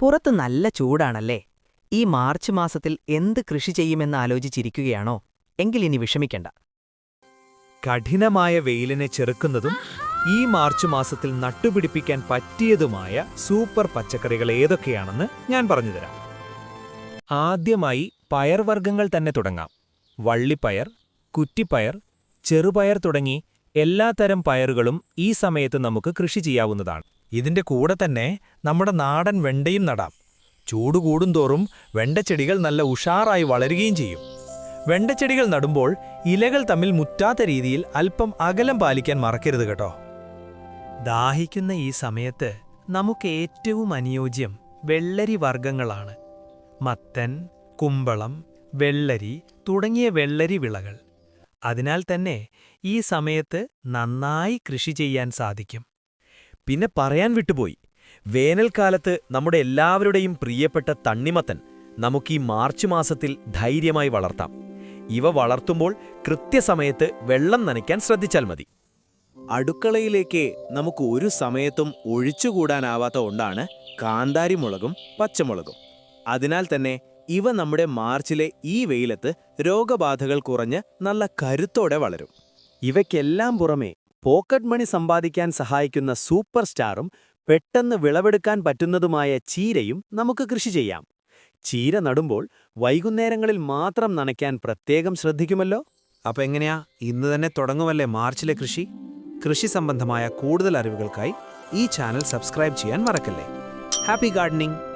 പുറത്ത് നല്ല ചൂടാണല്ലേ? ഈ മാർച്ച് മാസത്തിൽ എന്ത് കൃഷി ചെയ്യുമെന്ന് ആലോചിച്ചിരിക്കുകയാണോ? എങ്കിലിനി വിഷമിക്കണ്ട. കഠിനമായ വെയിലിനെ ചെറുക്കുന്നതും ഈ മാർച്ച് മാസത്തിൽ നട്ടുപിടിപ്പിക്കാൻ പറ്റിയതുമായ സൂപ്പർ പച്ചക്കറികൾ ഏതൊക്കെയാണെന്ന് ഞാൻ പറഞ്ഞുതരാം. ആദ്യമായി പയർവർഗ്ഗങ്ങൾ തന്നെ തുടങ്ങാം. വള്ളിപ്പയർ, കുറ്റിപ്പയർ, ചെറുപയർ തുടങ്ങി എല്ലാത്തരം പയറുകളും ഈ സമയത്ത് നമുക്ക് കൃഷി ചെയ്യാവുന്നതാണ്. ഇതിന്റെ കൂടെ തന്നെ നമ്മുടെ നാടൻ വെണ്ടയും നടാം. ചൂട് കൂടുന്തോറും വെണ്ടച്ചെടികൾ നല്ല ഉഷാറായി വളരുകയും ചെയ്യും. വെണ്ടച്ചെടികൾ നടുമ്പോൾ ഇലകൾ തമ്മിൽ മുറ്റാത്ത രീതിയിൽ അല്പം അകലം പാലിക്കാൻ മറക്കരുത് കേട്ടോ. ദാഹിക്കുന്ന ഈ സമയത്ത് നമുക്ക് ഏറ്റവും അനുയോജ്യം വെള്ളരി വർഗ്ഗങ്ങളാണ്. മത്തൻ, കുമ്പളം, വെള്ളരി തുടങ്ങിയ വെള്ളരി വിളകൾ. അതിനാൽ തന്നെ ഈ സമയത്ത് നന്നായി കൃഷി ചെയ്യാൻ സാധിക്കും. പിന്നെ പറയാൻ വിട്ടുപോയി, വേനൽക്കാലത്ത് നമ്മുടെ എല്ലാവരുടെയും പ്രിയപ്പെട്ട തണ്ണിമത്തൻ നമുക്കീ മാർച്ച് മാസത്തിൽ ധൈര്യമായി വളർത്താം. ഇവ വളർത്തുമ്പോൾ കൃത്യസമയത്ത് വെള്ളം നനയ്ക്കാൻ ശ്രദ്ധിച്ചാൽ മതി. അടുക്കളയിലേക്ക് നമുക്ക് ഒരു സമയത്തും ഒഴിച്ചുകൂടാനാവാത്ത ഒന്നാണ് കാന്താരിമുളകും പച്ചമുളകും. അതിനാൽ തന്നെ ഇവ നമ്മുടെ മാർച്ചിലെ ഈ വെയിലത്ത് രോഗബാധകൾ കുറഞ്ഞ് നല്ല കരുത്തോടെ വളരും. ഇവയ്ക്കെല്ലാം പുറമെ പോക്കറ്റ് മണി സമ്പാദിക്കാൻ സഹായിക്കുന്ന സൂപ്പർ സ്റ്റാറും പെട്ടെന്ന് വിളവെടുക്കാൻ പറ്റുന്നതുമായ ചീരയും നമുക്ക് കൃഷി ചെയ്യാം. ചീര നടുമ്പോൾ വൈകുന്നേരങ്ങളിൽ മാത്രം നനയ്ക്കാൻ പ്രത്യേകം ശ്രദ്ധിക്കുമല്ലോ. അപ്പോൾ എങ്ങനെയാ, ഇന്ന് തന്നെ തുടങ്ങുമല്ലേ മാർച്ചിലെ കൃഷി? കൃഷി സംബന്ധമായ കൂടുതൽ അറിവുകൾക്കായി ഈ ചാനൽ സബ്സ്ക്രൈബ് ചെയ്യാൻ മറക്കല്ലേ. Happy gardening.